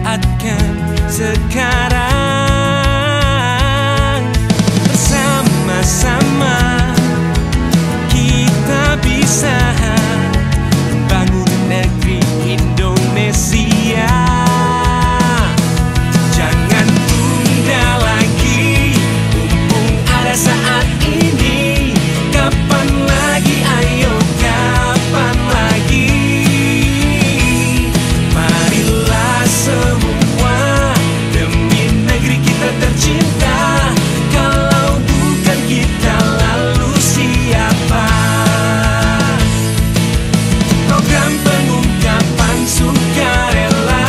manfaatkan sekarang. Bersama-sama kita bisa bangun negeri Indonesia. Jangan tunda lagi, mumpung ada saat ini. Kapan lagi, ayo kapan lagi. Marilah semua demi negeri kita tercinta. Kalau bukan kita, lalu siapa? Program pengungkapan sukarela,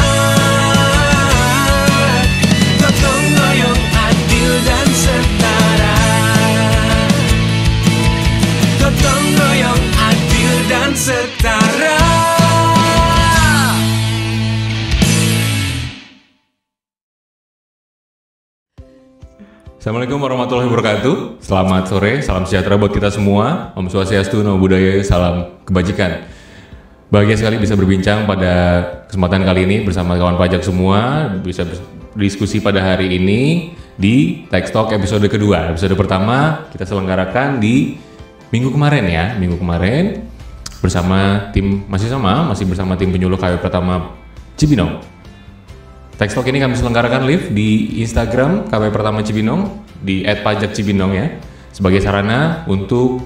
gotong royong adil dan setara. Gotong royong adil dan setara. Assalamualaikum warahmatullahi wabarakatuh. Selamat sore, salam sejahtera buat kita semua. Om Swastiastu, Namo Buddhaya, salam kebajikan. Bahagia sekali bisa berbincang pada kesempatan kali ini bersama kawan pajak semua. Bisa berdiskusi pada hari ini di Tech Talk episode kedua. Episode pertama kita selenggarakan di minggu kemarin ya. Minggu kemarin bersama tim, masih bersama tim penyuluh KW Pratama Cibinong. Tech Talk ini kami selenggarakan live di Instagram KW Pratama Cibinong di @pajakcibinong ya, sebagai sarana untuk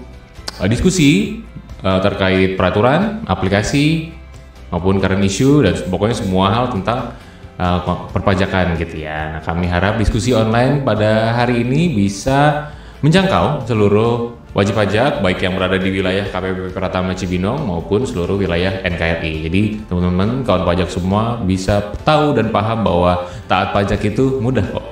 diskusi terkait peraturan, aplikasi maupun current issue dan pokoknya semua hal tentang perpajakan gitu ya. Nah, kami harap diskusi online pada hari ini bisa menjangkau seluruh wajib pajak baik yang berada di wilayah KPP Pratama Cibinong maupun seluruh wilayah NKRI. Jadi teman-teman kawan pajak semua bisa tahu dan paham bahwa taat pajak itu mudah kok.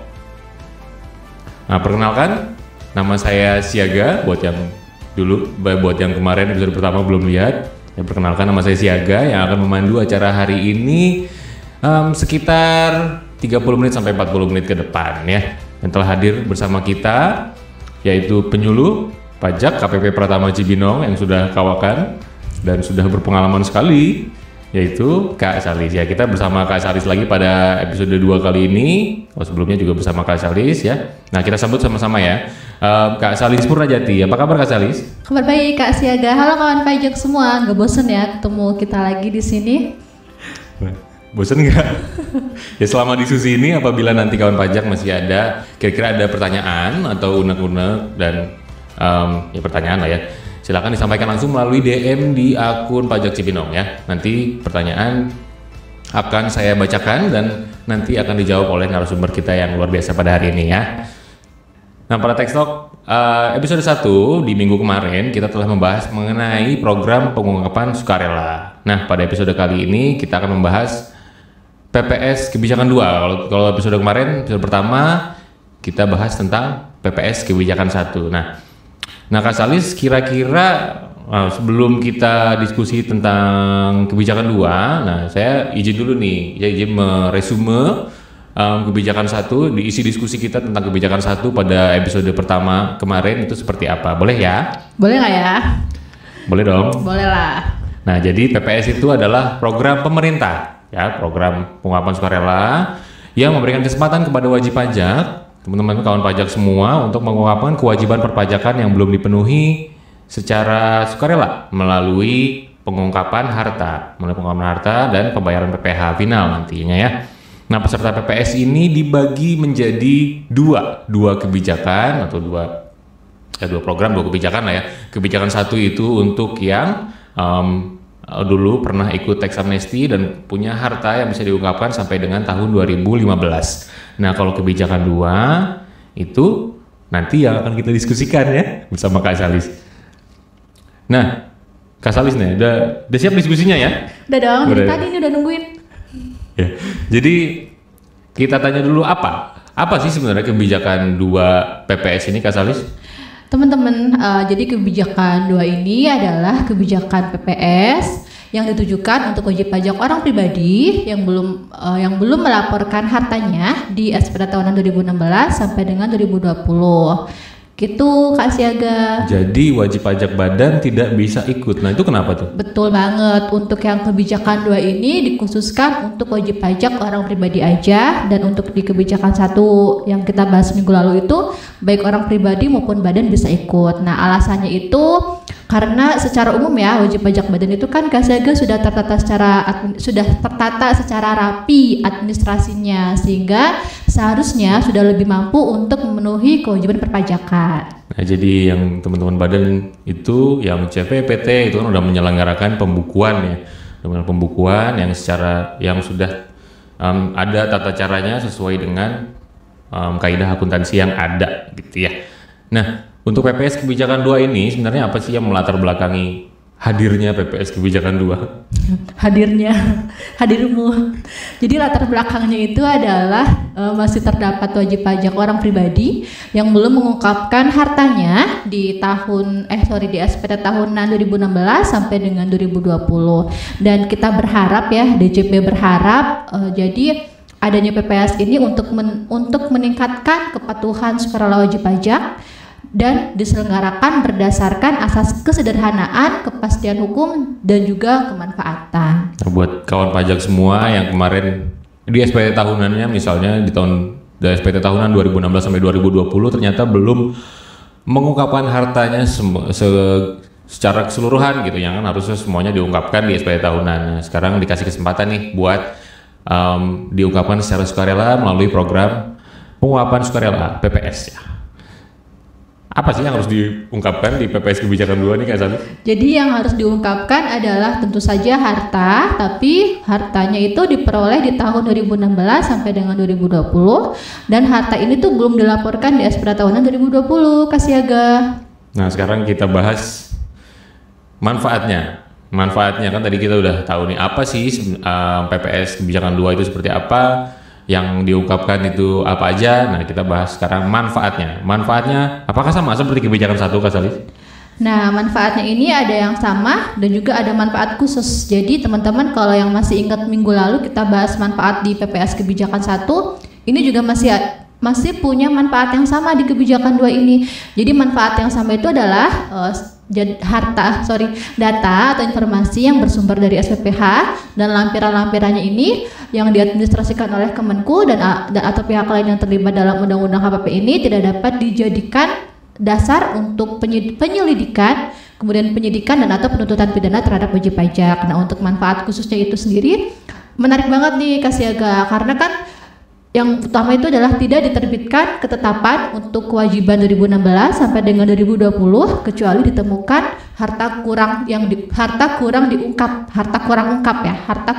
Nah, perkenalkan, nama saya Siaga buat yang kemarin episode pertama belum lihat. Perkenalkan, nama saya Siaga yang akan memandu acara hari ini sekitar 30 menit sampai 40 menit ke depan ya. Dan telah hadir bersama kita yaitu penyuluh pajak KPP Pratama Cibinong yang sudah kawakan dan sudah berpengalaman sekali, yaitu Kak Salis ya. Kita bersama Kak Salis lagi pada episode 2 kali ini. Sebelumnya juga bersama Kak Salis ya. Nah, kita sambut sama-sama ya. Kak Salis Purnajati, apa kabar Kak Salis? Kabar baik Kak Siaga. Halo kawan pajak semua, nggak bosen ya ketemu kita lagi di sini? Bosen nggak? Ya, selama diskusi ini apabila nanti kawan pajak masih ada, kira-kira ada pertanyaan atau unek-unek dan ya pertanyaan lah ya, silakan disampaikan langsung melalui DM di akun Pajak Cibinong ya. Nanti pertanyaan akan saya bacakan dan nanti akan dijawab oleh narasumber kita yang luar biasa pada hari ini ya. Nah, pada Tech Talk episode 1 di minggu kemarin kita telah membahas mengenai program pengungkapan sukarela. Nah, pada episode kali ini kita akan membahas PPS kebijakan 2. Kalau episode kemarin, episode pertama kita bahas tentang PPS kebijakan 1. Nah, Kak Salis, kira-kira sebelum kita diskusi tentang kebijakan 2, nah saya izin dulu nih, saya izin meresume kebijakan 1, diisi diskusi kita tentang kebijakan 1 pada episode pertama kemarin itu seperti apa, boleh ya? Boleh nggak ya? Boleh dong. Boleh lah. Nah, jadi PPS itu adalah program pemerintah ya, program pengungkapan sukarela yang memberikan kesempatan kepada wajib pajak, teman-teman kawan pajak semua, untuk mengungkapkan kewajiban perpajakan yang belum dipenuhi secara sukarela melalui pengungkapan harta dan pembayaran PPh final nantinya ya. Nah, peserta PPS ini dibagi menjadi dua kebijakan atau dua program, dua kebijakan lah ya. Kebijakan 1 itu untuk yang dulu pernah ikut tax amnesty dan punya harta yang bisa diungkapkan sampai dengan tahun 2015. Nah, kalau kebijakan 2 itu nanti yang akan kita diskusikan ya bersama Kak Salis. Nah, Kak Salis nih, udah siap diskusinya ya? Udah dong, dari tadi ini udah nungguin. Ya, jadi kita tanya dulu apa sih sebenarnya kebijakan 2 PPS ini, Kak Salis? Teman-teman, jadi kebijakan 2 ini adalah kebijakan PPS yang ditujukan untuk wajib pajak orang pribadi yang belum melaporkan hartanya di SPT tahunan 2016 sampai dengan 2020. Gitu Kak Siaga. Jadi wajib pajak badan tidak bisa ikut. Nah itu kenapa tuh? Betul banget. Untuk yang kebijakan 2 ini dikhususkan untuk wajib pajak orang pribadi aja, dan untuk di kebijakan 1 yang kita bahas minggu lalu itu baik orang pribadi maupun badan bisa ikut. Nah alasannya itu karena secara umum ya wajib pajak badan itu kan Kak Siaga sudah tertata secara rapi administrasinya, sehingga seharusnya sudah lebih mampu untuk memenuhi kewajiban perpajakan. Nah jadi yang teman-teman badan itu yang CPPT itu kan udah menyelenggarakan pembukuan ya, dengan pembukuan yang sudah ada tata caranya sesuai dengan kaidah akuntansi yang ada gitu ya. Nah untuk PPS kebijakan 2 ini sebenarnya apa sih yang melatar belakangi hadirnya PPS kebijakan 2? Hadirmu. Jadi latar belakangnya itu adalah masih terdapat wajib pajak orang pribadi yang belum mengungkapkan hartanya di SPT tahunan 2016 sampai dengan 2020. Dan kita berharap ya, DJP berharap jadi adanya PPS ini untuk meningkatkan kepatuhan sukarela wajib pajak dan diselenggarakan berdasarkan asas kesederhanaan, kepastian hukum, dan juga kemanfaatan. Nah, buat kawan pajak semua yang kemarin di SPT tahunannya misalnya di SPT tahunan 2016 sampai 2020 ternyata belum mengungkapkan hartanya secara keseluruhan gitu, yang kan harusnya semuanya diungkapkan di SPT tahunan. Nah, sekarang dikasih kesempatan nih buat diungkapkan secara sukarela melalui program penguapan sukarela PPS ya. Apa sih yang harus diungkapkan di PPS kebijakan 2 nih Kak Sami? Jadi yang harus diungkapkan adalah tentu saja harta, tapi hartanya itu diperoleh di tahun 2016 sampai dengan 2020, dan harta ini tuh belum dilaporkan di SPT tahunan 2020 Kak Siaga. Nah sekarang kita bahas manfaatnya. Manfaatnya kan tadi kita udah tahu nih apa sih PPS kebijakan 2 itu seperti apa, yang diungkapkan itu apa aja. Nah kita bahas sekarang manfaatnya. Manfaatnya apakah sama seperti kebijakan 1 Kak Salih? Nah manfaatnya ini ada yang sama dan juga ada manfaat khusus. Jadi teman-teman kalau yang masih ingat minggu lalu kita bahas manfaat di PPS kebijakan 1, ini juga masih punya manfaat yang sama di kebijakan 2 ini. Jadi manfaat yang sama itu adalah data atau informasi yang bersumber dari SPPH, dan lampiran-lampirannya ini yang diadministrasikan oleh Kemenku dan atau pihak lain yang terlibat dalam undang-undang HPP ini tidak dapat dijadikan dasar untuk penyelidikan, kemudian penyidikan dan atau penuntutan pidana terhadap wajib pajak. Nah untuk manfaat khususnya itu sendiri menarik banget nih Kak Siaga, karena kan yang utama itu adalah tidak diterbitkan ketetapan untuk kewajiban 2016 sampai dengan 2020 kecuali ditemukan harta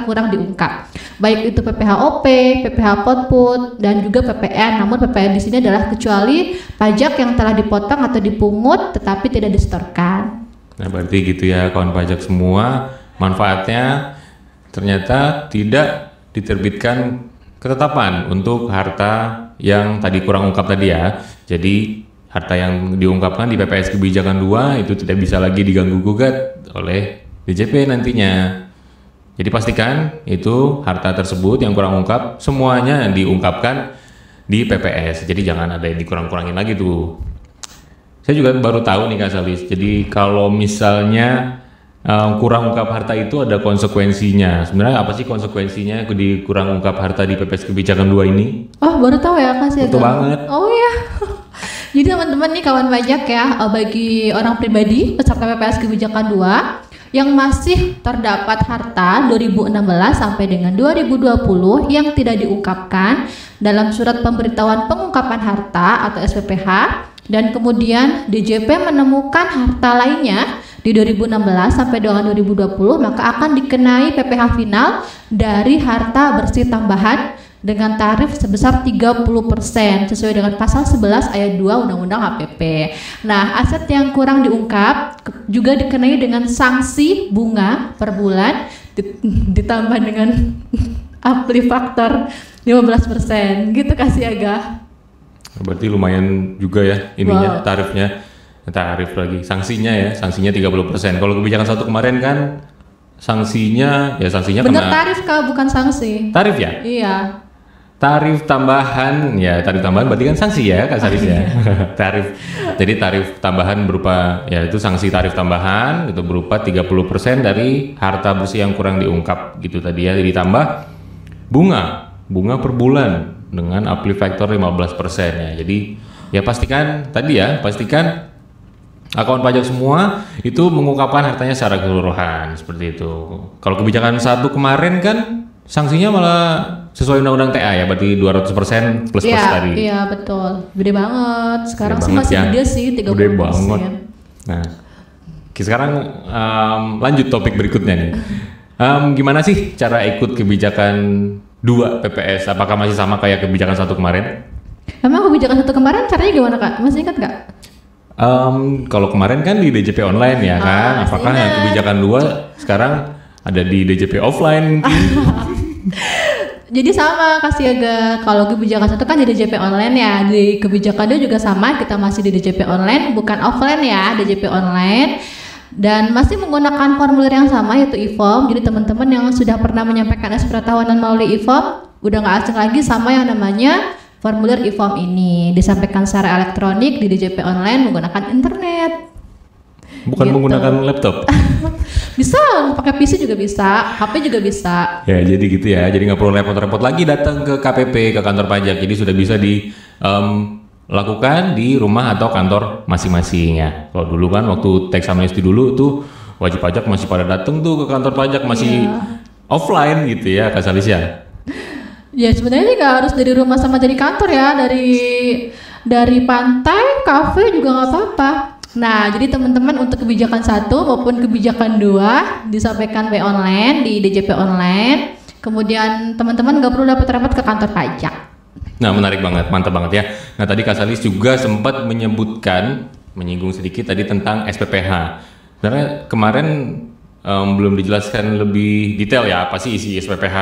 kurang diungkap. Baik itu PPHOP, PPH Potput dan juga PPN. Namun PPN di sini adalah kecuali pajak yang telah dipotong atau dipungut tetapi tidak disetorkan. Nah, berarti gitu ya kawan pajak semua, manfaatnya ternyata tidak diterbitkan ketetapan untuk harta yang tadi kurang ungkap tadi ya. Jadi harta yang diungkapkan di PPS kebijakan 2 itu tidak bisa lagi diganggu gugat oleh DJP nantinya. Jadi pastikan itu harta tersebut yang kurang ungkap semuanya diungkapkan di PPS. Jadi jangan ada yang dikurang-kurangin lagi tuh. Saya juga baru tahu nih Kak Salis. Jadi kalau misalnya kurang ungkap harta itu ada konsekuensinya. Sebenarnya apa sih konsekuensinya di kurang ungkap harta di PPS kebijakan 2 ini? Oh baru tahu ya Kak Siaga. Betul banget. Oh ya. Jadi teman-teman nih kawan pajak ya, bagi orang pribadi peserta PPS kebijakan 2 yang masih terdapat harta 2016 sampai dengan 2020 yang tidak diungkapkan dalam surat pemberitahuan pengungkapan harta atau SPPH, dan kemudian DJP menemukan harta lainnya di 2016 sampai dengan 2020, maka akan dikenai PPH final dari harta bersih tambahan dengan tarif sebesar 30% sesuai dengan pasal 11 ayat 2 Undang-Undang HPP. Nah, aset yang kurang diungkap juga dikenai dengan sanksi bunga per bulan ditambah dengan amplifaktor 15%. Gitu Kak Siaga. Berarti lumayan juga ya ininya, tarifnya. Tarif lagi, sanksinya 30%. Kalau kebijakan 1 kemarin kan sanksinya bener kena tarif Kak, bukan sanksi. Tarif ya? Iya. tarif tambahan berarti kan sanksi ya Kak Salis ya. Jadi tarif tambahan berupa ya itu sanksi tarif tambahan itu berupa 30% dari harta bersih yang kurang diungkap gitu tadi ya. Ditambah bunga per bulan dengan uplift factor 15% ya. Jadi ya pastikan akun pajak semua itu mengungkapkan hartanya secara keseluruhan seperti itu. Kalau kebijakan 1 kemarin kan sanksinya malah sesuai undang-undang TA ya, berarti 200% plus tadi. Iya betul, gede banget. Sekarang gede sih masih ya. gede sih 30%. Gede banget. Nah, sekarang lanjut topik berikutnya nih. Gimana sih cara ikut kebijakan 2 PPS? Apakah masih sama kayak kebijakan 1 kemarin? Emang kebijakan 1 kemarin caranya gimana Kak? Masih ingat nggak? Kalau kemarin kan di DJP online ya kan? Apakah yang kebijakan 2 sekarang ada di DJP offline mungkin? Jadi sama kasih agak kalau kebijakan 1 kan di DJP online ya, di kebijakan 2 juga sama, kita masih di DJP online bukan offline ya, DJP online dan masih menggunakan formulir yang sama yaitu e-form. Jadi teman-teman yang sudah pernah menyampaikan SPT tahunan melalui e-form udah nggak asing lagi sama yang namanya formulir e-form ini, disampaikan secara elektronik di DJP online menggunakan internet. Bukan gitu. Menggunakan laptop. Bisa, pakai PC juga bisa, HP juga bisa. Ya, jadi gitu ya. Jadi nggak perlu repot-repot lagi datang ke KPP, ke kantor pajak. Jadi sudah bisa dilakukan di rumah atau kantor masing-masing ya. Kalau dulu kan waktu tax amnesty dulu tuh wajib pajak masih pada datang tuh ke kantor pajak masih offline gitu ya, Kak Salis ya. Ya sebenarnya nggak harus dari rumah sama dari kantor ya, dari pantai, kafe juga nggak apa-apa. Nah, jadi teman-teman untuk kebijakan 1 maupun kebijakan 2 disampaikan by online di DJP online. Kemudian teman-teman nggak perlu repot-repot ke kantor pajak. Nah, menarik banget, mantap banget ya. Nah, tadi Kak Salis juga sempat menyinggung sedikit tadi tentang SPPH. Sebenarnya kemarin belum dijelaskan lebih detail ya apa sih isi SPPH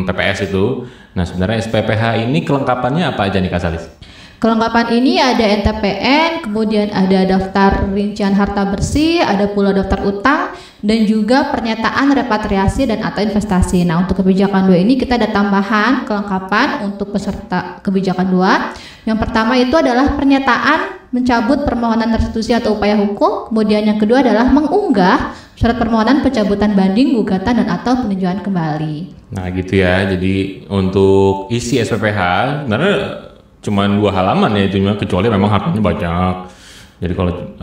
PPS itu. Nah, sebenarnya SPPH ini kelengkapannya apa aja nih Kak Salis? Kelengkapan ini ada NTPN, kemudian ada daftar rincian harta bersih, ada pula daftar utang, dan juga pernyataan repatriasi dan atau investasi. Nah, untuk kebijakan 2 ini kita ada tambahan kelengkapan untuk peserta kebijakan 2. Yang pertama itu adalah pernyataan mencabut permohonan restitusi atau upaya hukum, kemudian yang kedua adalah mengunggah syarat permohonan pencabutan banding, gugatan, dan atau peninjauan kembali. Nah, gitu ya. Jadi untuk isi SPPH sebenarnya cuman 2 halaman ya, kecuali memang hartanya banyak. Jadi kalau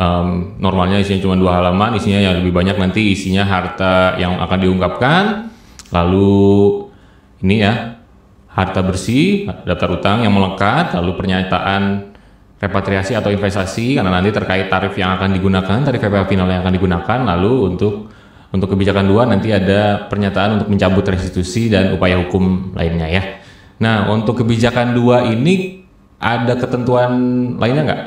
normalnya isinya cuma 2 halaman, isinya yang lebih banyak nanti isinya harta yang akan diungkapkan, lalu ini ya harta bersih, daftar utang yang melekat, lalu pernyataan repatriasi atau investasi karena nanti terkait tarif yang akan digunakan, tarif PPh final yang akan digunakan, lalu untuk kebijakan 2 nanti ada pernyataan untuk mencabut restitusi dan upaya hukum lainnya ya. Nah, untuk kebijakan 2 ini ada ketentuan lainnya nggak?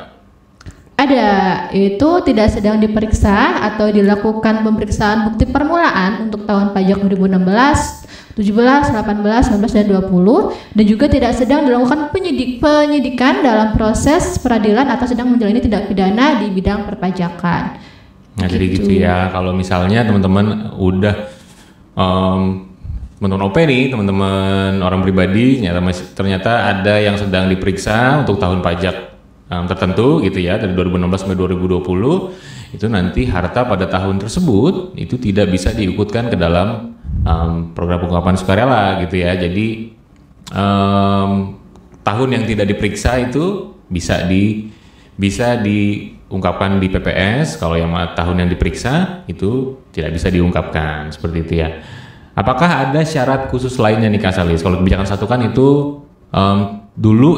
Ada, itu tidak sedang diperiksa atau dilakukan pemeriksaan bukti permulaan untuk tahun pajak 2016, 17, 18, 19, dan 20, dan juga tidak sedang dilakukan penyidikan dalam proses peradilan atau sedang menjalani tindak pidana di bidang perpajakan. Nah, jadi gitu ya. Kalau misalnya teman-teman udah teman-teman OP nih, teman-teman orang pribadi ternyata ada yang sedang diperiksa untuk tahun pajak tertentu gitu ya, dari 2016 sampai 2020, itu nanti harta pada tahun tersebut itu tidak bisa diikutkan ke dalam program pengungkapan sukarela gitu ya. Jadi tahun yang tidak diperiksa itu bisa diungkapkan di PPS. Kalau yang tahun yang diperiksa itu tidak bisa diungkapkan, seperti itu ya. Apakah ada syarat khusus lainnya nih Kak Salis? Kalau kebijakan 1 kan itu dulu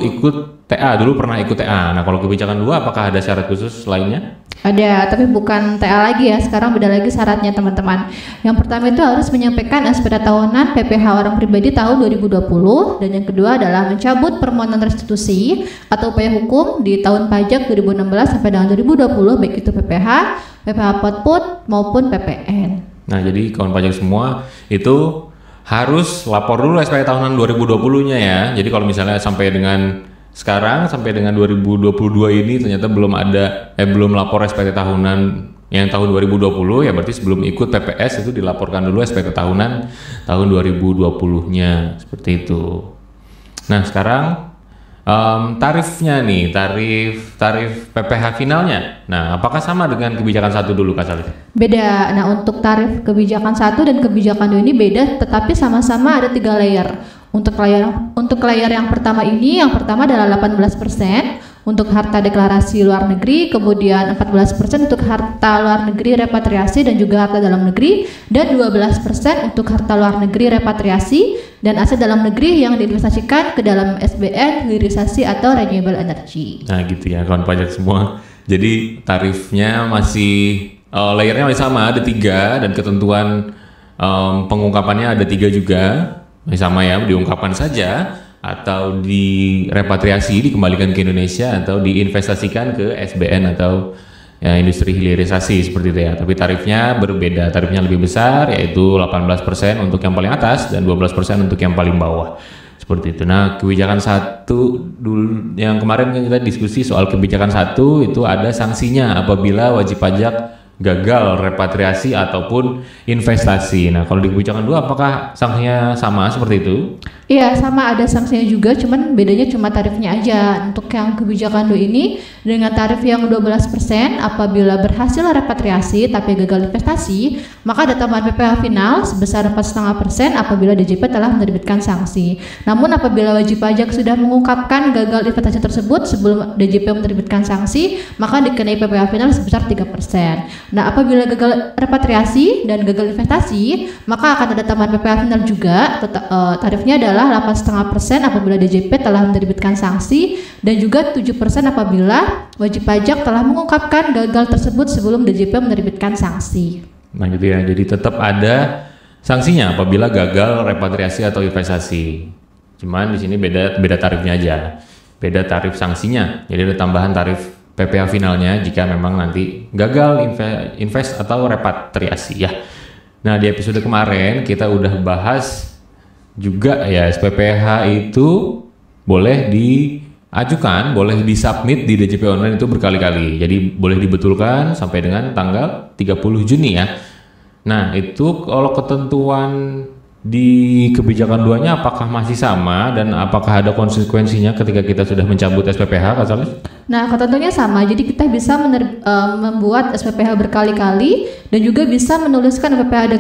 pernah ikut TA. Nah, kalau kebijakan 2 apakah ada syarat khusus lainnya? Ada, tapi bukan TA lagi ya. Sekarang beda lagi syaratnya teman-teman. Yang pertama itu harus menyampaikan SPT tahunan PPh orang pribadi tahun 2020, dan yang kedua adalah mencabut permohonan restitusi atau upaya hukum di tahun pajak 2016 sampai dengan 2020, baik itu PPh Potput maupun PPN. Nah, jadi kawan pajak semua itu harus lapor dulu SPT tahunan 2020-nya ya. Jadi kalau misalnya sampai dengan 2022 ini ternyata belum lapor SPT tahunan yang tahun 2020, ya berarti sebelum ikut PPS itu dilaporkan dulu SPT tahunan tahun 2020-nya, seperti itu. Nah sekarang tarifnya nih, tarif PPh finalnya. Nah apakah sama dengan kebijakan 1 dulu Kak Salih? Beda. Nah, untuk tarif kebijakan 1 dan kebijakan 2 ini beda, tetapi sama-sama ada 3 layer. Untuk layer yang pertama ini, yang pertama adalah 18% untuk harta deklarasi luar negeri, kemudian 14% untuk harta luar negeri repatriasi dan juga harta dalam negeri, dan 12% untuk harta luar negeri repatriasi dan aset dalam negeri yang diinvestasikan ke dalam SBN, hilirisasi atau renewable energy. Nah gitu ya kawan pajak semua. Jadi tarifnya masih layernya masih sama, ada 3 dan ketentuan pengungkapannya ada 3 juga. Masih sama ya, diungkapkan saja atau direpatriasi, dikembalikan ke Indonesia atau diinvestasikan ke SBN atau ya, industri hilirisasi seperti itu ya. Tapi tarifnya berbeda, tarifnya lebih besar yaitu 18% untuk yang paling atas dan 12% untuk yang paling bawah. Seperti itu. Nah, kebijakan 1 dulu yang kemarin kan kita diskusi soal kebijakan 1 itu ada sanksinya apabila wajib pajak gagal repatriasi ataupun investasi. Nah, kalau di kebijakan 2 apakah sanksinya sama seperti itu? Iya, sama, ada sanksinya juga, cuman bedanya cuma tarifnya aja. Untuk yang kebijakan 2 ini dengan tarif yang 12% apabila berhasil repatriasi tapi gagal investasi, maka ada tambahan PPh final sebesar 4,5% apabila DJP telah menerbitkan sanksi. Namun apabila wajib pajak sudah mengungkapkan gagal investasi tersebut sebelum DJP menerbitkan sanksi, maka dikenai PPh final sebesar 3%. Nah, apabila gagal repatriasi dan gagal investasi, maka akan ada tambahan PPh final juga. Tarifnya adalah 8,5% apabila DJP telah menerbitkan sanksi dan juga 7% apabila wajib pajak telah mengungkapkan gagal tersebut sebelum DJP menerbitkan sanksi. Nah gitu ya, jadi tetap ada sanksinya apabila gagal repatriasi atau investasi. Cuman di sini beda tarifnya aja, beda tarif sanksinya. Jadi ada tambahan tarif PPh finalnya jika memang nanti gagal invest atau repatriasi ya. Nah di episode kemarin kita udah bahas juga ya SPPH itu boleh diajukan, boleh disubmit di DJP online itu berkali-kali. Jadi boleh dibetulkan sampai dengan tanggal 30 Juni ya. Nah itu kalau ketentuan di kebijakan 2-nya apakah masih sama dan apakah ada konsekuensinya ketika kita sudah mencabut SPPH Kak Salih? Nah, ketentuannya sama. Jadi kita bisa membuat SPPH berkali-kali dan juga bisa menuliskan SPPH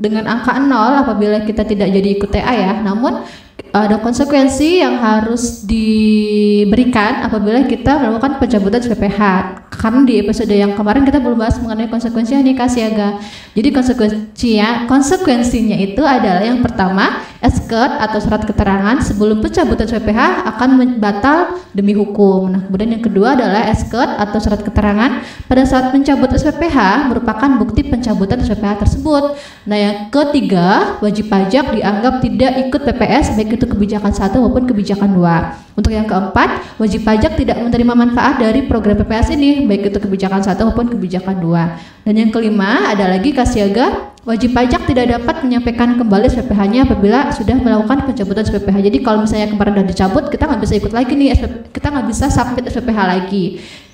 dengan angka 0 apabila kita tidak jadi ikut TA ya. Namun ada konsekuensi yang harus diberikan apabila kita melakukan pencabutan SPPH. Karena di episode yang kemarin kita belum bahas mengenai konsekuensinya nih Kak Siaga. Jadi konsekuensinya itu adalah yang pertama, SKED atau surat keterangan sebelum pencabutan SPPH akan batal demi hukum. Nah, kemudian yang kedua adalah SKED atau surat keterangan pada saat mencabut SPPH merupakan bukti pencabutan SPPH tersebut. Nah, yang ketiga, wajib pajak dianggap tidak ikut PPS baik itu kebijakan 1 maupun kebijakan 2. Untuk yang keempat, wajib pajak tidak menerima manfaat dari program PPS ini baik itu kebijakan 1 maupun kebijakan 2. Dan yang kelima ada lagi Kak Siaga, wajib pajak tidak dapat menyampaikan kembali SPPH-nya apabila sudah melakukan pencabutan SPPH. Jadi kalau misalnya kemarin sudah dicabut, kita nggak bisa ikut lagi nih, kita nggak bisa submit SPPH lagi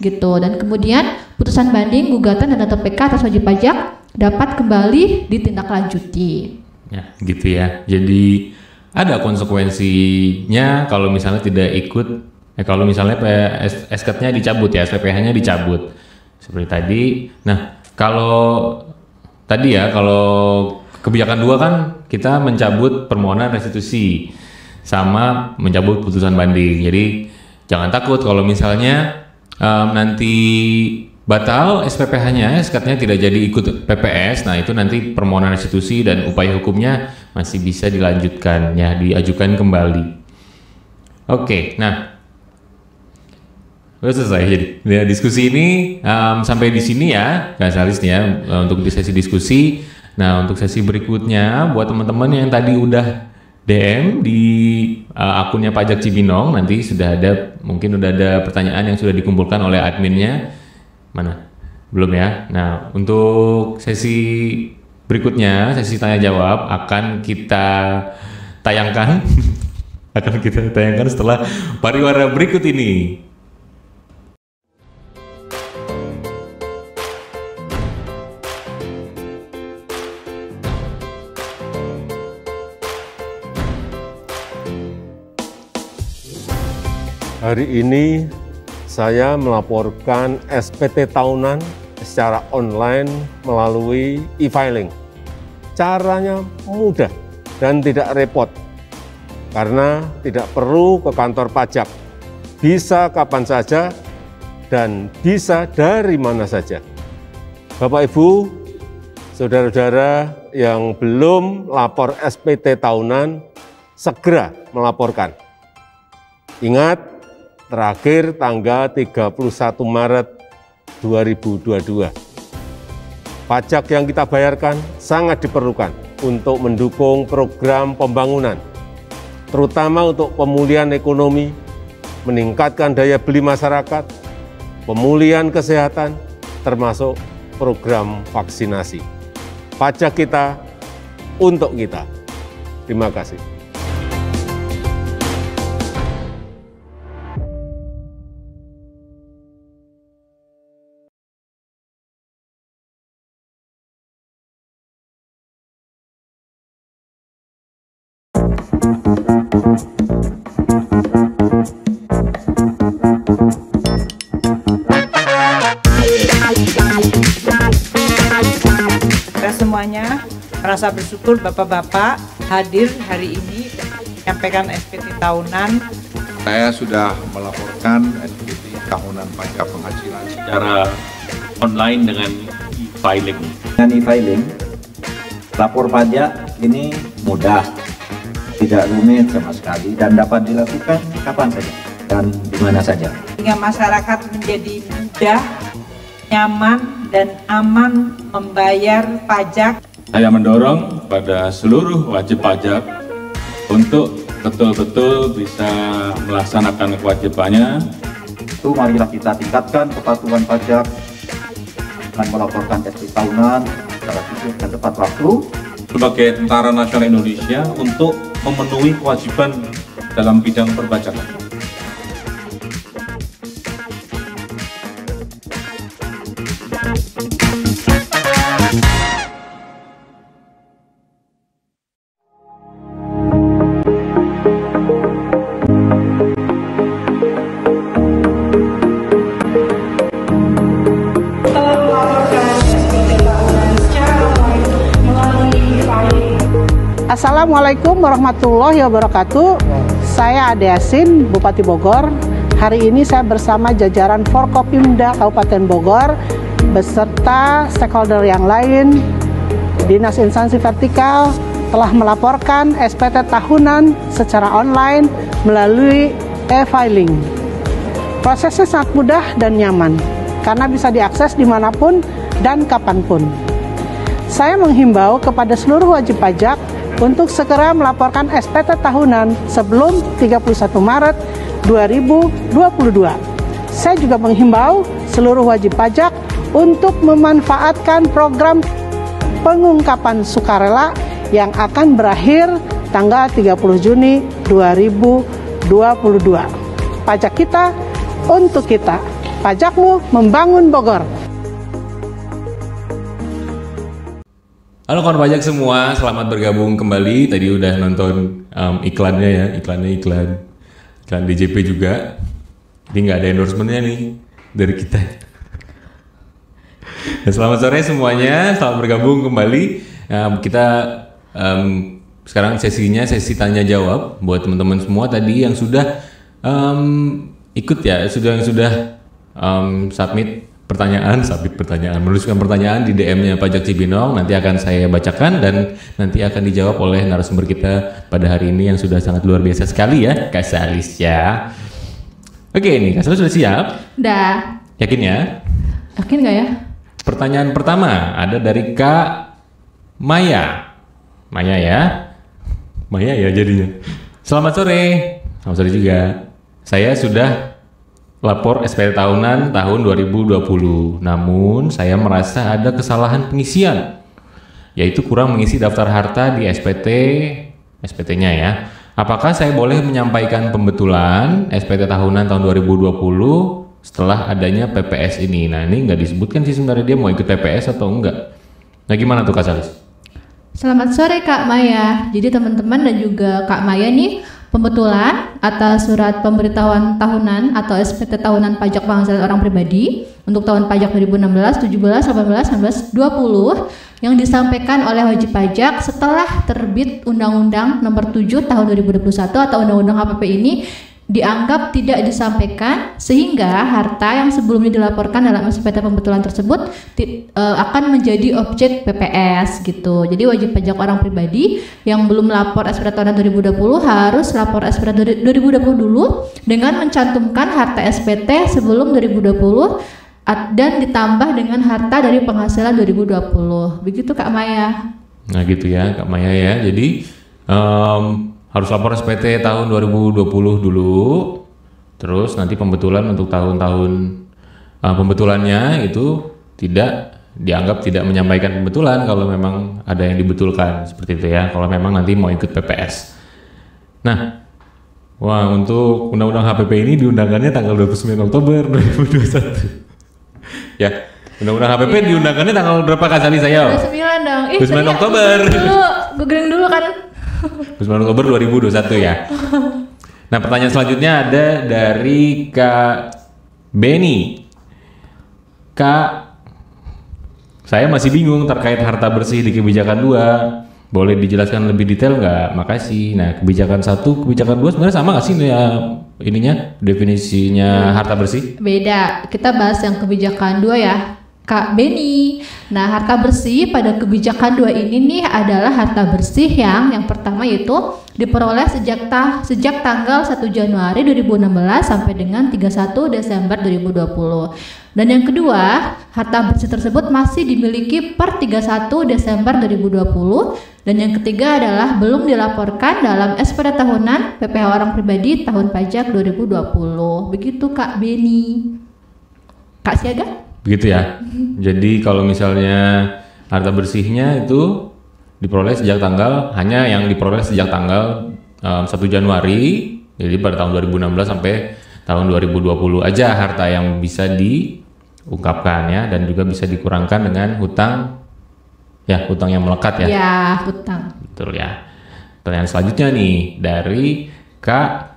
gitu. Dan kemudian putusan banding, gugatan dan atau PK atas wajib pajak dapat kembali ditindaklanjuti. Ya, gitu ya. Jadi ada konsekuensinya kalau misalnya tidak ikut, kalau misalnya SKED-nya dicabut ya, SPPH-nya dicabut seperti tadi. Nah, kalau tadi ya, kalau kebijakan 2 kan kita mencabut permohonan restitusi sama mencabut putusan banding. Jadi jangan takut kalau misalnya nanti batal SPPH-nya, SKED-nya tidak jadi ikut PPS. Nah itu nanti permohonan restitusi dan upaya hukumnya masih bisa dilanjutkan ya, diajukan kembali. Oke, nah udah selesai jadi ya, diskusi ini sampai di sini ya Kak Salis nih ya untuk di sesi diskusi. Nah untuk sesi berikutnya buat teman-teman yang tadi udah DM di akunnya Pajak Cibinong, nanti mungkin udah ada pertanyaan yang sudah dikumpulkan oleh adminnya. Mana? Belum ya? Nah untuk sesi berikutnya, sesi tanya jawab akan kita tayangkan setelah pariwara berikut ini. Hari ini saya melaporkan SPT tahunan secara online melalui e-filing. Caranya mudah dan tidak repot karena tidak perlu ke kantor pajak. Bisa kapan saja dan bisa dari mana saja. Bapak Ibu, saudara-saudara yang belum lapor SPT tahunan, segera melaporkan. Ingat, terakhir tanggal 31 Maret 2022. Pajak yang kita bayarkan sangat diperlukan untuk mendukung program pembangunan, terutama untuk pemulihan ekonomi, meningkatkan daya beli masyarakat, pemulihan kesehatan, termasuk program vaksinasi. Pajak kita untuk kita. Terima kasih. Kita semuanya merasa bersyukur Bapak-Bapak hadir hari ini menyampaikan SPT tahunan. Saya sudah melaporkan SPT tahunan pajak penghasilan secara online dengan e-filing. Dengan e-filing, lapor pajak ini mudah, tidak rumit sama sekali dan dapat dilakukan kapan saja dan di mana saja. Sehingga masyarakat menjadi mudah, nyaman, dan aman membayar pajak. Saya mendorong pada seluruh wajib pajak untuk betul-betul bisa melaksanakan kewajibannya. Itu marilah kita tingkatkan kepatuhan pajak dengan melaporkan SPT tahunan secara jujur dan tepat waktu. Sebagai Tentara Nasional Indonesia untuk memenuhi kewajiban dalam bidang perpajakan. Assalamualaikum warahmatullahi wabarakatuh. Saya Ade Yasin, Bupati Bogor. Hari ini saya bersama jajaran Forkopimda Kabupaten Bogor beserta stakeholder yang lain, Dinas Instansi Vertikal telah melaporkan SPT tahunan secara online melalui e-filing. Prosesnya sangat mudah dan nyaman karena bisa diakses dimanapun dan kapanpun. Saya menghimbau kepada seluruh wajib pajak untuk segera melaporkan SPT tahunan sebelum 31 Maret 2022. Saya juga menghimbau seluruh wajib pajak untuk memanfaatkan program pengungkapan sukarela yang akan berakhir tanggal 30 Juni 2022. Pajak kita untuk kita. Pajakmu membangun Bogor. Halo kawan pajak semua, selamat bergabung kembali. Tadi udah nonton iklannya ya, iklan DJP juga. Jadi nggak ada endorsementnya nih dari kita. Dan selamat sore semuanya, selamat bergabung kembali. Kita sekarang sesinya sesi tanya jawab buat teman-teman semua tadi yang sudah ikut ya, yang sudah submit pertanyaan, menuliskan pertanyaan di DM-nya Pajak Cibinong, nanti akan saya bacakan dan nanti akan dijawab oleh narasumber kita pada hari ini yang sudah sangat luar biasa sekali ya, Kak Salis ya. Oke nih, Kak Salis sudah siap? Udah. Yakin ya? Yakin nggak ya? Pertanyaan pertama ada dari Kak Maya. Maya ya jadinya. Selamat sore juga. Saya sudah lapor SPT tahunan tahun 2020. Namun saya merasa ada kesalahan pengisian, yaitu kurang mengisi daftar harta di SPT-nya ya. Apakah saya boleh menyampaikan pembetulan SPT tahunan tahun 2020 setelah adanya PPS ini? Nah ini nggak disebutkan sih sebenarnya dia mau ikut PPS atau enggak. Nah gimana tuh Kak Salis? Selamat sore Kak Maya. Jadi teman-teman dan juga Kak Maya nih pembetulan atas surat pemberitahuan tahunan atau SPT tahunan pajak penghasilan orang pribadi untuk tahun pajak 2016, 17, 18, 19, 20 yang disampaikan oleh wajib pajak setelah terbit Undang-Undang Nomor 7 Tahun 2021 atau Undang-Undang HPP ini dianggap tidak disampaikan, sehingga harta yang sebelumnya dilaporkan dalam SPT pembetulan tersebut akan menjadi objek PPS gitu. Jadi wajib pajak orang pribadi yang belum lapor SPT tahunan 2020 harus lapor SPT 2020 dulu dengan mencantumkan harta SPT sebelum 2020 dan ditambah dengan harta dari penghasilan 2020. Begitu Kak Maya. Nah gitu ya Kak Maya ya. Jadi harus lapor SPT tahun 2020 dulu, terus nanti pembetulan untuk tahun-tahun pembetulannya itu dianggap tidak menyampaikan pembetulan kalau memang ada yang dibetulkan seperti itu ya, kalau memang nanti mau ikut PPS. Nah, wah untuk Undang-Undang HPP ini diundangkannya tanggal 29 Oktober 2021. Ya, Undang-Undang HPP diundangkannya tanggal berapa kali saya? 29 dong. 29 Oktober. Googling dulu kan. 29 Oktober 2021 ya. Nah pertanyaan selanjutnya ada dari Kak Beni. Kak, saya masih bingung terkait harta bersih di kebijakan 2. Boleh dijelaskan lebih detail nggak? Makasih. Nah kebijakan 1, kebijakan 2 sebenarnya sama nggak sih ya ininya, definisinya harta bersih? Beda. Kita bahas yang kebijakan 2 ya Kak Beni. Nah, harta bersih pada kebijakan 2 ini nih adalah harta bersih yang pertama yaitu diperoleh sejak tanggal 1 Januari 2016 sampai dengan 31 Desember 2020. Dan yang kedua, harta bersih tersebut masih dimiliki per 31 Desember 2020. Dan yang ketiga adalah belum dilaporkan dalam SPT tahunan PPh orang pribadi tahun pajak 2020. Begitu Kak Beni. Kak Siaga? Begitu ya. Jadi kalau misalnya harta bersihnya itu diperoleh sejak tanggal, hanya yang diperoleh sejak tanggal 1 Januari, jadi pada tahun 2016 sampai tahun 2020 aja harta yang bisa diungkapkan ya, dan juga bisa dikurangkan dengan hutang yang melekat ya. Ya, hutang. Betul ya. Pertanyaan selanjutnya nih dari Kak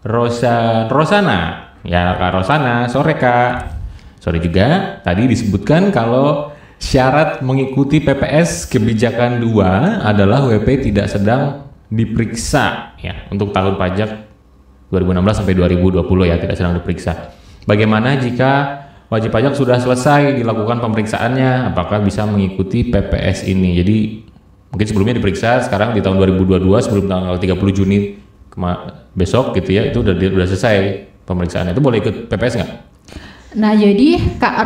Rosana. Ya Kak Rosana, sore Kak. Sorry juga, tadi disebutkan kalau syarat mengikuti PPS kebijakan 2 adalah WP tidak sedang diperiksa ya untuk tahun pajak 2016 sampai 2020 ya, tidak sedang diperiksa. Bagaimana jika wajib pajak sudah selesai dilakukan pemeriksaannya, apakah bisa mengikuti PPS ini? Jadi mungkin sebelumnya diperiksa, sekarang di tahun 2022 sebelum tanggal 30 Juni besok gitu ya, itu udah selesai pemeriksaan, itu boleh ikut PPS nggak? Nah, jadi Kak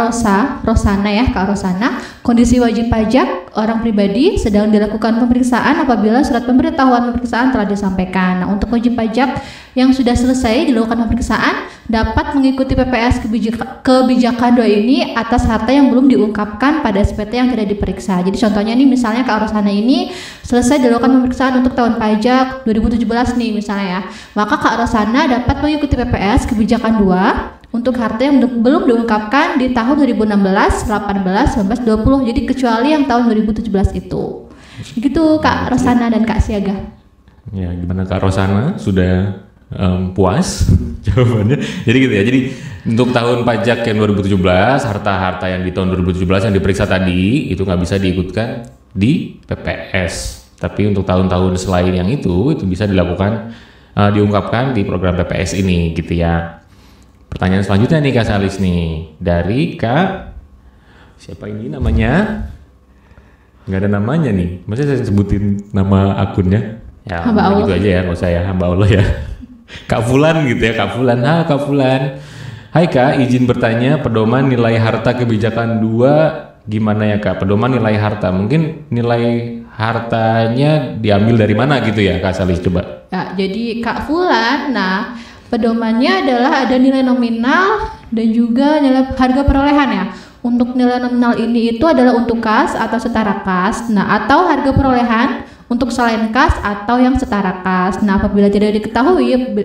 Rosana, kondisi wajib pajak orang pribadi sedang dilakukan pemeriksaan apabila surat pemberitahuan pemeriksaan telah disampaikan. Nah, untuk wajib pajak yang sudah selesai dilakukan pemeriksaan dapat mengikuti PPS kebijakan 2 ini atas harta yang belum diungkapkan pada SPT yang tidak diperiksa. Jadi contohnya nih, misalnya Kak Rosana ini selesai dilakukan pemeriksaan untuk tahun pajak 2017 nih misalnya ya. Maka Kak Rosana dapat mengikuti PPS kebijakan 2 untuk harta yang belum diungkapkan di tahun 2016, 18, 19, 20. Jadi kecuali yang tahun 2017 itu. Begitu Kak Rosana dan Kak Siaga. Ya, gimana Kak Rosana? Sudah puas jawabannya? Jadi gitu ya. Jadi untuk tahun pajak yang 2017, harta-harta yang di tahun 2017 yang diperiksa tadi itu nggak bisa diikutkan di PPS. Tapi untuk tahun-tahun selain yang itu bisa dilakukan diungkapkan di program PPS ini gitu ya. Pertanyaan selanjutnya nih Kak Salis nih dari Kak siapa ini namanya? Nggak ada namanya nih. Maksudnya saya sebutin nama akunnya? Ya Hamba Allah. Gitu aja ya, nggak usah ya, Hamba Allah ya. Kak Fulan gitu ya, Kak Fulan. Kak Fulan. Hai Kak, izin bertanya pedoman nilai harta kebijakan 2 gimana ya Kak? Pedoman nilai harta, mungkin nilai hartanya diambil dari mana gitu ya Kak Salis, coba. Ya, jadi Kak Fulan, nah pedomannya adalah ada nilai nominal dan juga nilai harga perolehan ya. Untuk nilai nominal ini itu adalah untuk kas atau setara kas. Nah, atau harga perolehan untuk selain kas atau yang setara kas. Nah, apabila tidak diketahui,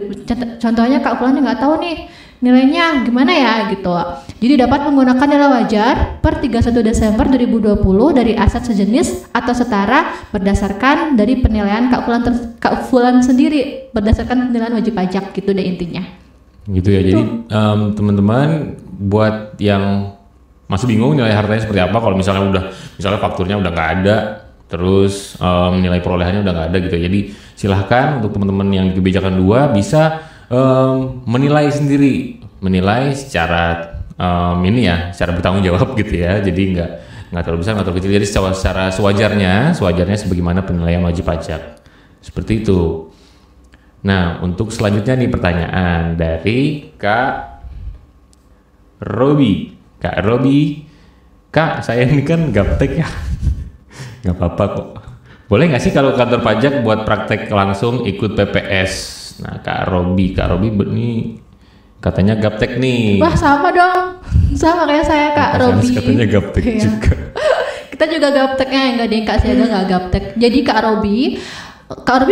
contohnya Kak Fulan nggak tahu nih nilainya gimana ya gitu. Jadi dapat menggunakan nilai wajar per 31 Desember 2020 dari aset sejenis atau setara berdasarkan dari penilaian Kak Fulan sendiri berdasarkan penilaian wajib pajak gitu deh intinya. Gitu ya. Jadi teman-teman buat yang masih bingung nilai hartanya seperti apa, kalau misalnya fakturnya udah nggak ada, terus nilai perolehannya udah nggak ada gitu. Jadi silahkan untuk teman-teman yang di kebijakan 2 bisa menilai sendiri, menilai secara secara bertanggung jawab gitu ya. Jadi nggak terlalu besar, nggak terlalu kecil. Jadi secara sewajarnya sebagaimana penilaian wajib pajak seperti itu. Nah, untuk selanjutnya nih pertanyaan dari Kak Robi. Kak, saya ini kan gaptek ya. Nggak apa-apa kok. Boleh nggak sih kalau kantor pajak buat praktek langsung ikut PPS? Nah, Kak Robi ini katanya gaptek nih. Wah, sama dong. Sama kayak saya, Kak Robi. Katanya gaptek juga. Kita juga gapteknya, enggak deh, Kak Siaga nggak gaptek. Jadi Kak Robi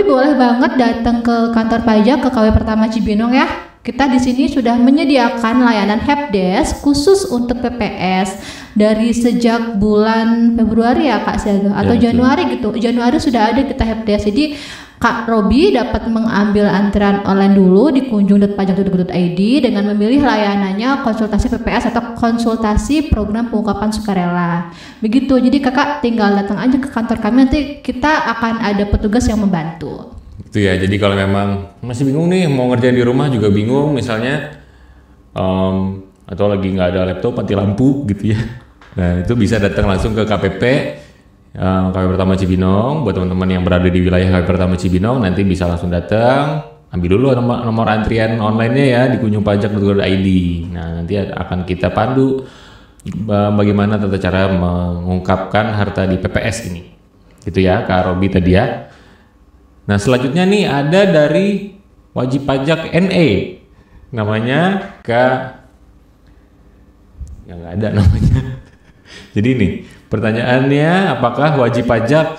boleh banget datang ke kantor pajak ke KW Pertama Cibinong ya. Kita di sini sudah menyediakan layanan helpdesk khusus untuk PPS dari sejak bulan Februari ya Kak Siaga atau Januari gitu. Januari sudah ada kita helpdesk. Jadi Kak Robi dapat mengambil antrian online dulu di kunjung.pajak.go.id dengan memilih layanannya konsultasi PPS atau konsultasi program pengungkapan sukarela. Begitu, jadi kakak tinggal datang aja ke kantor kami, nanti kita akan ada petugas yang membantu. Itu ya, jadi kalau memang masih bingung nih mau ngerjain di rumah juga bingung misalnya atau lagi nggak ada laptop, mati lampu gitu ya. Nah itu bisa datang langsung ke KPP KW Pertama Cibinong. Buat teman-teman yang berada di wilayah KW Pertama Cibinong nanti bisa langsung datang, ambil dulu nomor antrian online-nya ya di kunjungpajak.go.id. Nah nanti akan kita pandu bagaimana tata cara mengungkapkan harta di PPS ini. Gitu ya Kak Robi tadi ya. Nah selanjutnya nih ada dari wajib pajak NE, namanya nggak ada namanya. Jadi nih pertanyaannya, apakah wajib pajak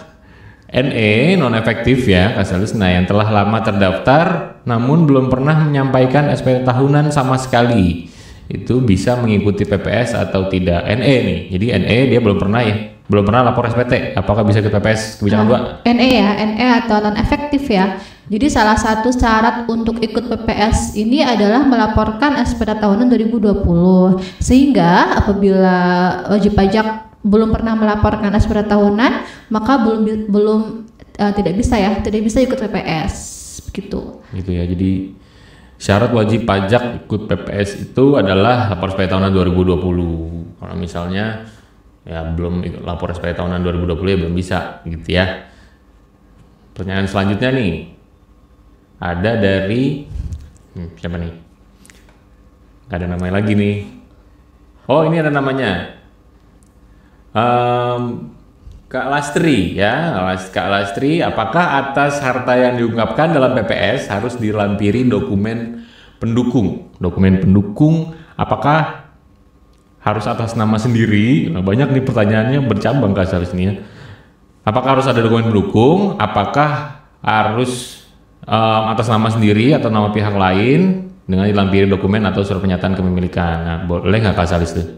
NE non efektif ya Kak Salisna yang telah lama terdaftar namun belum pernah menyampaikan SPT tahunan sama sekali itu bisa mengikuti PPS atau tidak? NE nih, jadi NE dia belum pernah lapor SPT, apakah bisa ke PPS kebijakan 2? NE atau non efektif ya. Jadi salah satu syarat untuk ikut PPS ini adalah melaporkan SPT tahunan 2020. Sehingga apabila wajib pajak belum pernah melaporkan SPT tahunan, maka tidak bisa ikut PPS begitu. Gitu ya. Jadi syarat wajib pajak ikut PPS itu adalah lapor SPT tahunan 2020. Kalau misalnya ya belum lapor SPT tahunan 2020 ya belum bisa gitu ya. Pertanyaan selanjutnya nih ada dari siapa nih? Gak ada namanya lagi nih. Oh ini ada namanya Kak Lastri ya. Kak Lastri, apakah atas harta yang diungkapkan dalam PPS harus dilampiri dokumen pendukung? Dokumen pendukung apakah harus atas nama sendiri? Nah, banyak nih pertanyaannya bercabang Kak Lastri ya. Apakah harus ada dokumen pendukung? Apakah harus atas nama sendiri atau nama pihak lain dengan dilampiri dokumen atau surat pernyataan kepemilikan? Nah, boleh nggak Kak Salis tuh?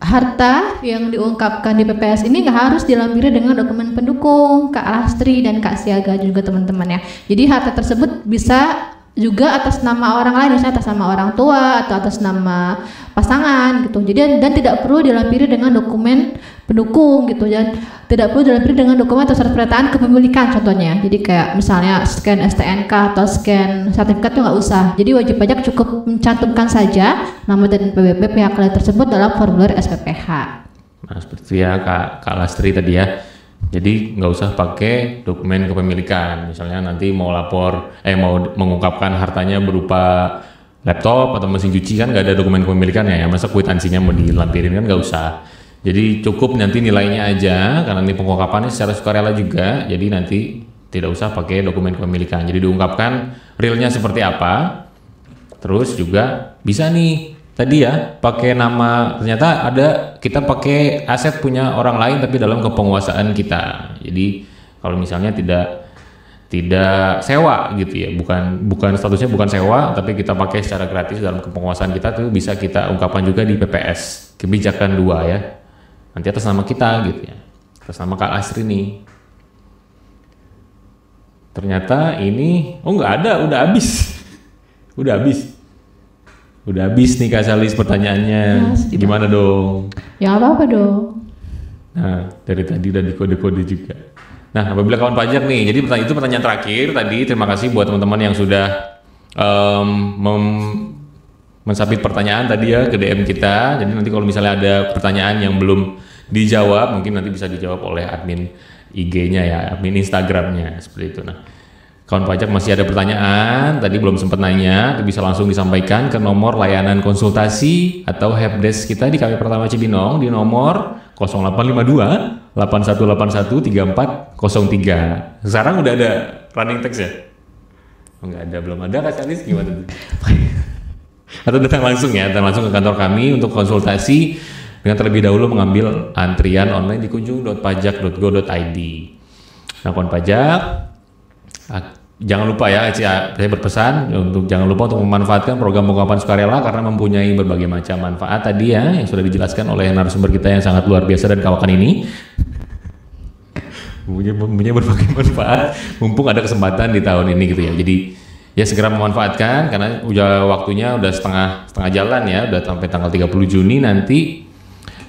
Harta yang diungkapkan di PPS ini nggak harus dilampiri dengan dokumen pendukung Kak Lastri dan Kak Siaga juga teman-teman ya. Jadi harta tersebut bisa juga atas nama orang lain, misalnya atas nama orang tua atau atas nama pasangan gitu. Jadi dan tidak perlu dilampiri dengan dokumen pendukung gitu, dan tidak perlu dilampiri dengan dokumen atau surat pernyataan kepemilikan contohnya. Jadi kayak misalnya scan STNK atau scan sertifikat itu nggak usah. Jadi wajib pajak cukup mencantumkan saja nama dan NPWP pihak lain tersebut dalam formulir SPPH. Nah seperti ya Kak Lastri tadi ya. Jadi nggak usah pakai dokumen kepemilikan. Misalnya nanti mau mengungkapkan hartanya berupa laptop atau mesin cuci kan nggak ada dokumen kepemilikannya ya. Masa kwitansinya mau dilampirin kan nggak usah. Jadi cukup nanti nilainya aja karena ini pengungkapannya secara sukarela juga. Jadi nanti tidak usah pakai dokumen kepemilikan. Jadi diungkapkan realnya seperti apa. Terus juga bisa nih tadi ya pakai nama, ternyata ada kita pakai aset punya orang lain tapi dalam kepenguasaan kita. Jadi kalau misalnya tidak tidak sewa gitu ya, bukan statusnya bukan sewa, tapi kita pakai secara gratis dalam kepenguasaan kita tuh bisa kita ungkapkan juga di PPS Kebijakan 2 ya. Nanti atas nama kita gitu ya, atas nama Kak Asri nih. Ternyata ini, oh nggak ada, udah habis, udah habis nih Kak Salis pertanyaannya, gimana dong? Ya apa dong. Nah dari tadi udah dikode-kode juga. Nah, apabila kawan pajak nih, jadi itu pertanyaan terakhir tadi. Terima kasih buat teman-teman yang sudah mensubmit pertanyaan tadi ya ke DM kita. Jadi nanti kalau misalnya ada pertanyaan yang belum dijawab, mungkin nanti bisa dijawab oleh admin IG-nya ya, admin Instagram-nya seperti itu. Nah, kawan pajak masih ada pertanyaan, tadi belum sempat nanya, bisa langsung disampaikan ke nomor layanan konsultasi atau helpdesk kita di KP Pratama Cibinong di nomor 0852 8181 3403. Sekarang udah ada running text ya? Oh, nggak ada, belum ada Kak Salis, gimana tuh? Atau datang langsung ke kantor kami untuk konsultasi dengan terlebih dahulu mengambil antrian online di kunjung.pajak.go.id. Nah, kawan pajak, jangan lupa ya, saya berpesan untuk jangan lupa untuk memanfaatkan program pengungkapan sukarela karena mempunyai berbagai macam manfaat tadi ya yang sudah dijelaskan oleh narasumber kita yang sangat luar biasa dan kawakan ini. Mempunyai berbagai manfaat mumpung ada kesempatan di tahun ini gitu ya. Jadi ya segera memanfaatkan karena udah waktunya udah setengah jalan ya, udah sampai tanggal 30 Juni nanti,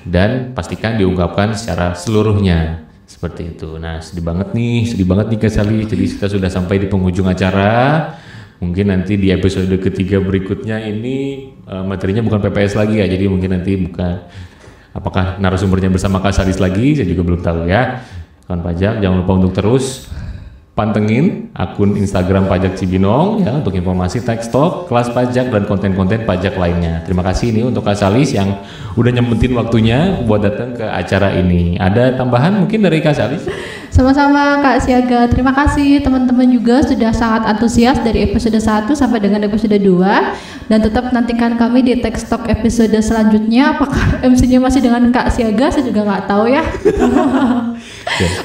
dan pastikan diungkapkan secara seluruhnya. Seperti itu. Nah, sedih banget nih Kak Sali. Jadi kita sudah sampai di penghujung acara. Mungkin nanti di episode ketiga berikutnya ini materinya bukan PPS lagi ya. Jadi mungkin nanti bukan apakah narasumbernya bersama Kak Salis lagi, saya juga belum tahu ya. Kawan pajak jangan lupa untuk terus pantengin akun Instagram Pajak Cibinong ya untuk informasi teks talk, kelas pajak dan konten-konten pajak lainnya. Terima kasih nih untuk Kak Salis yang udah nyempetin waktunya buat datang ke acara ini. Ada tambahan mungkin dari Kak Salis? Sama-sama Kak Siaga. Terima kasih teman-teman juga sudah sangat antusias dari episode 1 sampai dengan episode 2, dan tetap nantikan kami di teks talk episode selanjutnya. Apakah MC-nya masih dengan Kak Siaga? Saya juga nggak tahu ya.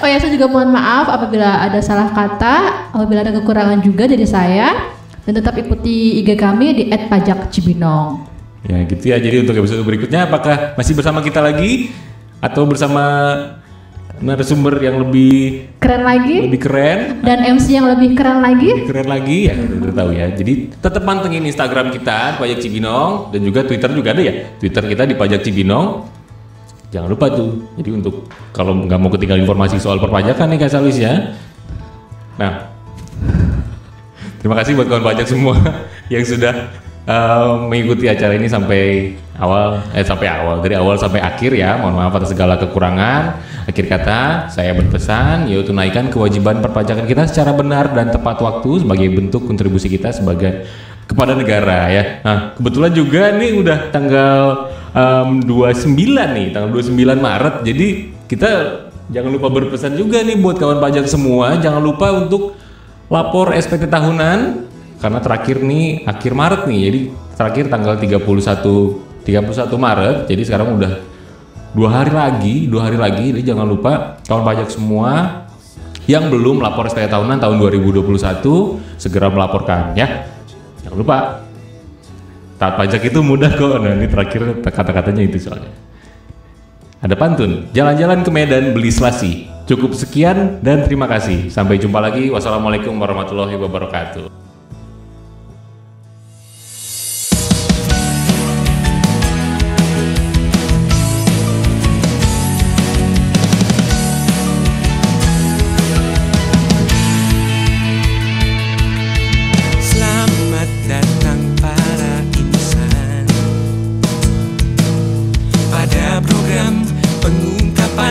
Oh ya, saya juga mohon maaf apabila ada salah kata, apabila ada kekurangan juga dari saya, dan tetap ikuti IG kami di @pajakcibinong. Ya gitu ya, jadi untuk episode berikutnya apakah masih bersama kita lagi atau bersama narasumber yang lebih keren dan MC yang lebih keren lagi ya, udah tahu ya. Jadi tetap pantengin Instagram kita Pajak Cibinong, dan juga Twitter juga ada ya, Twitter kita di Pajak Cibinong. Jangan lupa tuh. Jadi untuk kalau nggak mau ketinggalan informasi soal perpajakan nih Kak Salis ya. Nah, terima kasih buat kawan pajak semua yang sudah mengikuti acara ini sampai awal dari awal sampai akhir ya. Mohon maaf atas segala kekurangan. Akhir kata saya berpesan, yaitu tunaikan kewajiban perpajakan kita secara benar dan tepat waktu sebagai bentuk kontribusi kita kepada negara ya. Nah, kebetulan juga nih udah tanggal 29 nih, tanggal 29 Maret. Jadi kita jangan lupa berpesan juga nih buat kawan pajak semua, jangan lupa untuk lapor SPT tahunan karena terakhir nih akhir Maret nih. Jadi terakhir tanggal 31 Maret. Jadi sekarang udah 2 hari lagi. Jadi jangan lupa kawan pajak semua yang belum lapor SPT tahunan tahun 2021 segera melaporkan ya. Jangan lupa. Taat pajak itu mudah kok. Nah, ini terakhir kata-katanya itu soalnya. Ada pantun, jalan-jalan ke Medan beli selasi. Cukup sekian dan terima kasih. Sampai jumpa lagi. Wassalamualaikum warahmatullahi wabarakatuh.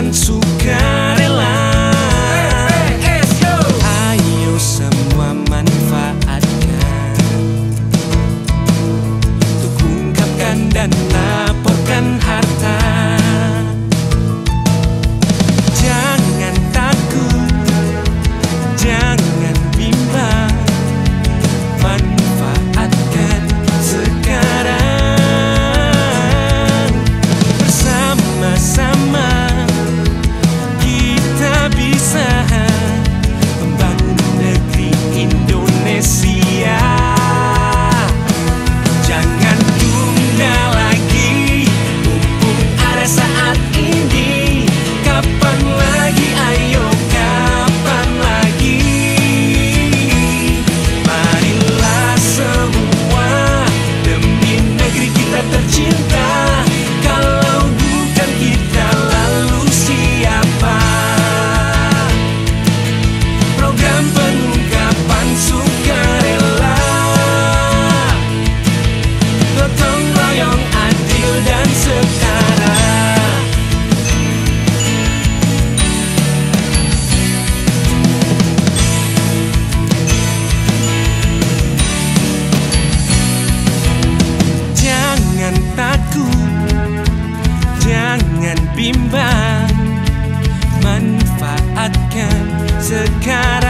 Sukarela, ayo semua manfaatkan untuk ungkapkan dan laporkan harta. Jangan takut, jangan bimbang, manfaatkan sekarang bersama-sama. bimbang. Manfaatkan sekarang.